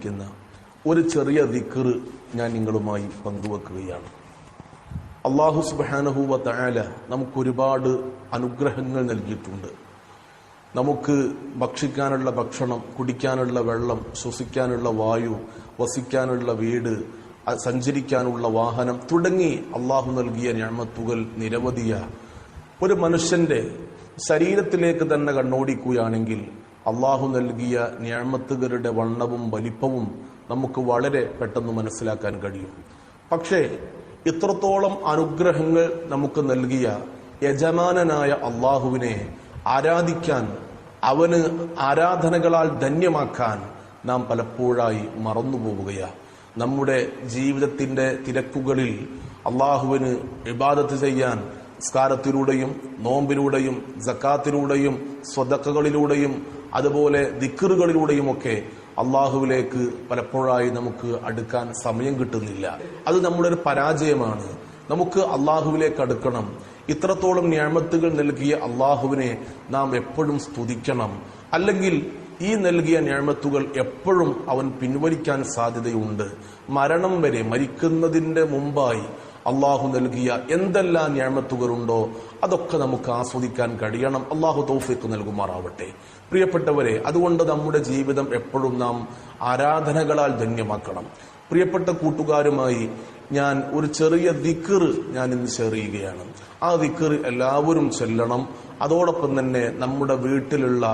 കേട്ടുകൊണ്ടിരിക്കുന്ന ഒരു ചെറിയ ദിക്ർ ഞാൻ നിങ്ങളുമായി പങ്കുവെക്കുകയാണ്. അല്ലാഹു സുബ്ഹാനഹു വ തആല നമുക്ക് ഒരുപാട് അനുഗ്രഹങ്ങൾ നൽകിയിട്ടുണ്ട്. നമുക്ക് ഭക്ഷിക്കാനുള്ള ഭക്ഷണം, കുടിക്കാനുള്ള വെള്ളം, ശ്വസിക്കാനുള്ള വായു, വസിക്കാനുള്ള വീട്, സഞ്ചരിക്കാനുള്ള വാഹനം തുടങ്ങി അള്ളാഹു നൽകിയ നിഅമത്തുകൾ നിരവധിയാണ്. ഒരു മനുഷ്യന്റെ ശരീരത്തിലേക്ക് തന്നെ കണ്ണോടിക്കുകയാണെങ്കിൽ അള്ളാഹു നൽകിയ നിഅമത്തുകളുടെ വണ്ണവും വലിപ്പവും നമുക്ക് വളരെ പെട്ടെന്ന് മനസ്സിലാക്കാൻ കഴിയും. പക്ഷേ ഇത്രത്തോളം അനുഗ്രഹങ്ങൾ നമുക്ക് നൽകിയ യജമാനനായ അള്ളാഹുവിനെ ആരാധിക്കാൻ, അവന് ആരാധനകളാൽ ധന്യമാക്കാൻ നാം പലപ്പോഴായി മറന്നുപോവുകയാണ്. നമ്മുടെ ജീവിതത്തിന്റെ തിരക്കുകളിൽ അള്ളാഹുവിന് ഇബാദത്ത് ചെയ്യാൻ നിസ്കാരത്തിലൂടെയും നോമ്പിലൂടെയും സക്കാത്തിലൂടെയും സ്വദഖകളിലൂടെയും അതുപോലെ ദിക്റുകളിലൂടെയും ഒക്കെ അള്ളാഹുവിലേക്ക് പലപ്പോഴായി നമുക്ക് അടുക്കാൻ സമയം കിട്ടുന്നില്ല. അത് നമ്മുടെ ഒരു പരാജയമാണ്. നമുക്ക് അള്ളാഹുവിലേക്ക് അടുക്കണം. ഇത്രത്തോളം നിഅമത്തുകൾ നൽകിയ അള്ളാഹുവിനെ നാം എപ്പോഴും സ്തുതിക്കണം. അല്ലെങ്കിൽ ഈ നൽകിയ നിഅമത്തുകൾ എപ്പോഴും അവൻ പിൻവലിക്കാൻ സാധ്യതയുണ്ട്. മരണം വരെ, മരിക്കുന്നതിന്റെ മുമ്പായി അള്ളാഹു നൽകിയ എന്തെല്ലാം നിഅമത്തുകളുണ്ടോ അതൊക്കെ നമുക്ക് ആസ്വദിക്കാൻ കഴിയണം. അള്ളാഹു തൗഫീഖ് നൽകുമാറാവട്ടെ. പ്രിയപ്പെട്ടവരെ, അതുകൊണ്ട് നമ്മുടെ ജീവിതം എപ്പോഴും നാം ആരാധനകളാൽ ധന്യമാക്കണം. പ്രിയപ്പെട്ട കൂട്ടുകാരുമായി ഞാൻ ഒരു ചെറിയ ദിക്ർ ഞാൻ ഇന്ന് ഷെയർ ചെയ്യുകയാണ്. ആ ദിക്ർ എല്ലാവരും ചൊല്ലണം. അതോടൊപ്പം തന്നെ നമ്മുടെ വീട്ടിലുള്ള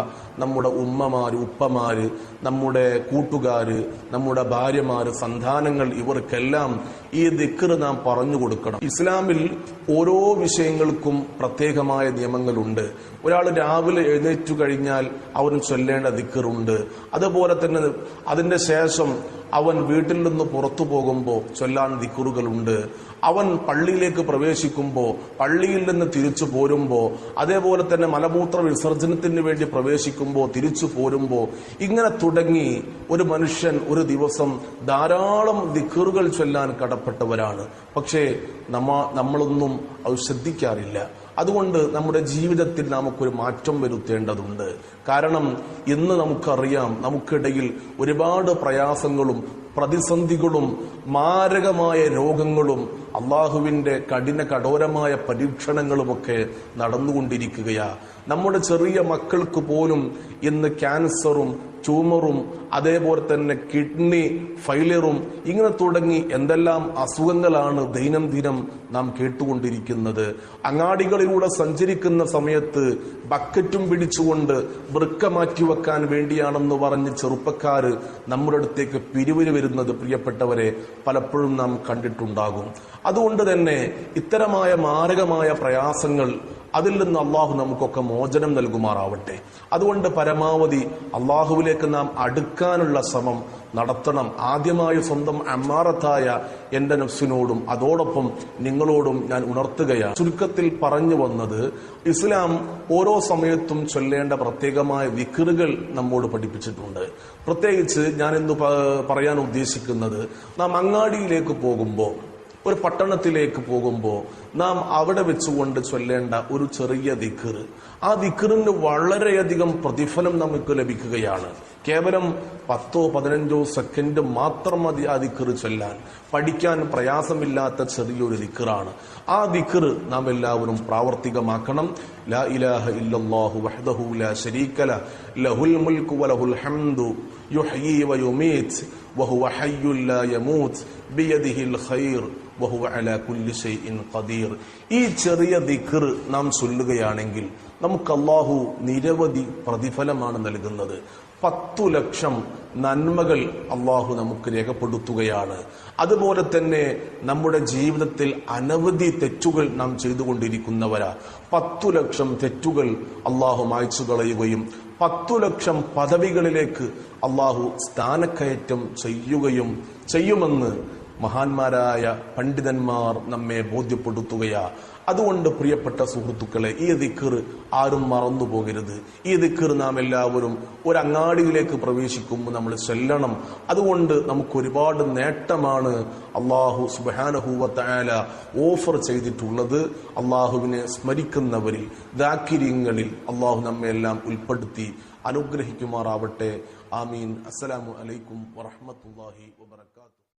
നമ്മുടെ ഉമ്മമാര്, ഉപ്പമാര്, നമ്മുടെ കൂട്ടുകാര്, നമ്മുടെ ഭാര്യമാര്, സന്താനങ്ങൾ, ഇവർക്കെല്ലാം ഈ ദിക്ർ നാം പറഞ്ഞു കൊടുക്കണം. ഇസ്ലാമിൽ ഓരോ വിഷയങ്ങൾക്കും പ്രത്യേകമായ നിയമങ്ങളുണ്ട്. ഒരാൾ രാവിലെ എഴുന്നേറ്റു കഴിഞ്ഞാൽ അവൻ ചൊല്ലേണ്ട ദിക്റുണ്ട്. അതുപോലെ തന്നെ അതിന്റെ ശേഷം അവൻ വീട്ടിൽ നിന്ന് പുറത്തു പോകുമ്പോൾ ചൊല്ലാൻ ദിക്റുകളുണ്ട്. അവൻ പള്ളിയിലേക്ക് പ്രവേശിക്കുമ്പോൾ, പള്ളിയിൽ നിന്ന് തിരിച്ചു പോരുമ്പോൾ, അതേപോലെ തന്നെ മലമൂത്ര വിസർജനത്തിന് വേണ്ടി പ്രവേശിക്കുമ്പോൾ, തിരിച്ചു പോരുമ്പോൾ, ഇങ്ങനെ തുടങ്ങി ഒരു മനുഷ്യൻ ഒരു ദിവസം ധാരാളം ദിക്റുകൾ ചൊല്ലാൻ കടപ്പെട്ടവരാണ്. പക്ഷേ നമ്മളൊന്നും അത് ശ്രദ്ധിക്കാറില്ല. അതുകൊണ്ട് നമ്മുടെ ജീവിതത്തിൽ നമുക്കൊരു മാറ്റം വരുത്തേണ്ടതുണ്ട്. കാരണം ഇന്ന് നമുക്കറിയാം, നമുക്കിടയിൽ ഒരുപാട് പ്രയാസങ്ങളും പ്രതിസന്ധികളും മാരകമായ രോഗങ്ങളും അള്ളാഹുവിന്റെ കഠോരമായ പരീക്ഷണങ്ങളുമൊക്കെ നടന്നുകൊണ്ടിരിക്കുകയാ. നമ്മുടെ ചെറിയ മക്കൾക്ക് പോലും ഇന്ന് ക്യാൻസറും ട്യൂമറും അതേപോലെ തന്നെ കിഡ്നി ഫെയിലിയറും ഇങ്ങനെ തുടങ്ങി എന്തെല്ലാം അസുഖങ്ങളാണ് ദൈനംദിനം നാം കേട്ടുകൊണ്ടിരിക്കുന്നത്. അങ്ങാടികളിലൂടെ സഞ്ചരിക്കുന്ന സമയത്ത് ബക്കറ്റും പിടിച്ചുകൊണ്ട് വൃക്ക മാറ്റിവെക്കാൻ വേണ്ടിയാണെന്ന് പറഞ്ഞ് ചെറുപ്പക്കാര് നമ്മുടെ അടുത്തേക്ക് പിരിവിന് വരുന്നത് പ്രിയപ്പെട്ടവരെ പലപ്പോഴും നാം കണ്ടിട്ടുണ്ടാകും. അതുകൊണ്ട് തന്നെ ഇത്തരമായ മാരകമായ പ്രയാസങ്ങൾ, അതിൽ നിന്ന് അള്ളാഹു നമുക്കൊക്കെ മോചനം നൽകുമാറാവട്ടെ. അതുകൊണ്ട് പരമാവധി അള്ളാഹുവിലേക്ക് നാം അടുക്കാനുള്ള ശ്രമം നടത്തണം. ആദ്യമായി സ്വന്തം അമ്മാറത്തായ എന്റെ നഫ്സിനോടും അതോടൊപ്പം നിങ്ങളോടും ഞാൻ ഉണർത്തുകയാണ്. ചുരുക്കത്തിൽ പറഞ്ഞു വന്നത്, ഇസ്ലാം ഓരോ സമയത്തും ചൊല്ലേണ്ട പ്രത്യേകമായ ദിക്റുകൾ നമ്മോട് പഠിപ്പിച്ചിട്ടുണ്ട്. പ്രത്യേകിച്ച് ഞാൻ ഇന്ന് പറയാൻ ഉദ്ദേശിക്കുന്നത്, നാം അങ്ങാടിയിലേക്ക് പോകുമ്പോൾ, ഒരു പട്ടണത്തിലേക്ക് പോകുമ്പോൾ നാം അവിടെ വെച്ചുകൊണ്ട് ചൊല്ലേണ്ട ഒരു ചെറിയ ദിക്ർ, ആ ദിക്റിന് വളരെയധികം പ്രതിഫലം നമുക്ക് ലഭിക്കുകയാണ്. കേവലം 10-15 സെക്കൻഡ് മാത്രം മതി ആ ദിക്ർ ചൊല്ലാൻ. പഠിക്കാൻ പ്രയാസമില്ലാത്ത ചെറിയൊരു ദിക്റാണ്. ആ ദിക്ർ നാം എല്ലാവരും പ്രാവർത്തികമാക്കണം. ലാ ഇലാഹ ഇല്ലല്ലാഹു വഹ്ദഹു ലാ ശരീക ലഹു ലഹുൽ മുൽക്കു വലഹുൽ ഹംദു യുഹ്യീ വയുമീത് വഹുവ ഹയ്യുൻ ലാ യമൂത് ബിയദിഹിൽ ഖൈർ വഹുവ അലാ കുല്ലി ഷൈഇൻ ഖദീർ. ഈ ചെറിയ ദിക്ർ നാം ചൊല്ലുകയാണെങ്കിൽ നമുക്ക് അല്ലാഹു നിരവധി പ്രതിഫലമാണ് നൽകുന്നത്. 10 ലക്ഷം നന്മകൾ അള്ളാഹു നമുക്ക് രേഖപ്പെടുത്തുകയാണ്. അതുപോലെ തന്നെ നമ്മുടെ ജീവിതത്തിൽ അനവധി തെറ്റുകൾ നാം ചെയ്തുകൊണ്ടിരിക്കുന്നവരാ. 10 ലക്ഷം തെറ്റുകൾ അള്ളാഹു മായ്ച്ചു കളയുകയും 10 ലക്ഷം പദവികളിലേക്ക് അള്ളാഹു സ്ഥാനക്കയറ്റം ചെയ്യുമെന്ന് മഹാന്മാരായ പണ്ഡിതന്മാർ നമ്മെ ബോധ്യപ്പെടുത്തുകയാ. അതുകൊണ്ട് പ്രിയപ്പെട്ട സുഹൃത്തുക്കളെ, ഈ ദിക്ർ ആരും മറന്നു പോകരുത്. ഈ ദിക്ർ നാം എല്ലാവരും ഒരു അങ്ങാടിയിലേക്ക് പ്രവേശിക്കുമ്പോൾ നമ്മൾ ചൊല്ലണം. അതുകൊണ്ട് നമുക്ക് ഒരുപാട് നേട്ടമാണ് അല്ലാഹു സുബ്ഹാനഹു വ തആല ഓഫർ ചെയ്തിട്ടുള്ളത്. അള്ളാഹുവിനെ സ്മരിക്കുന്നവരിൽ, ദാക്കിര്യങ്ങളിൽ അള്ളാഹു നമ്മെ എല്ലാം ഉൾപ്പെടുത്തി അനുഗ്രഹിക്കുമാറാവട്ടെ. ആമീൻ. അസ്സലാമു അലൈക്കും വറഹ്മത്തുള്ളാഹി വബറകാതുഹു.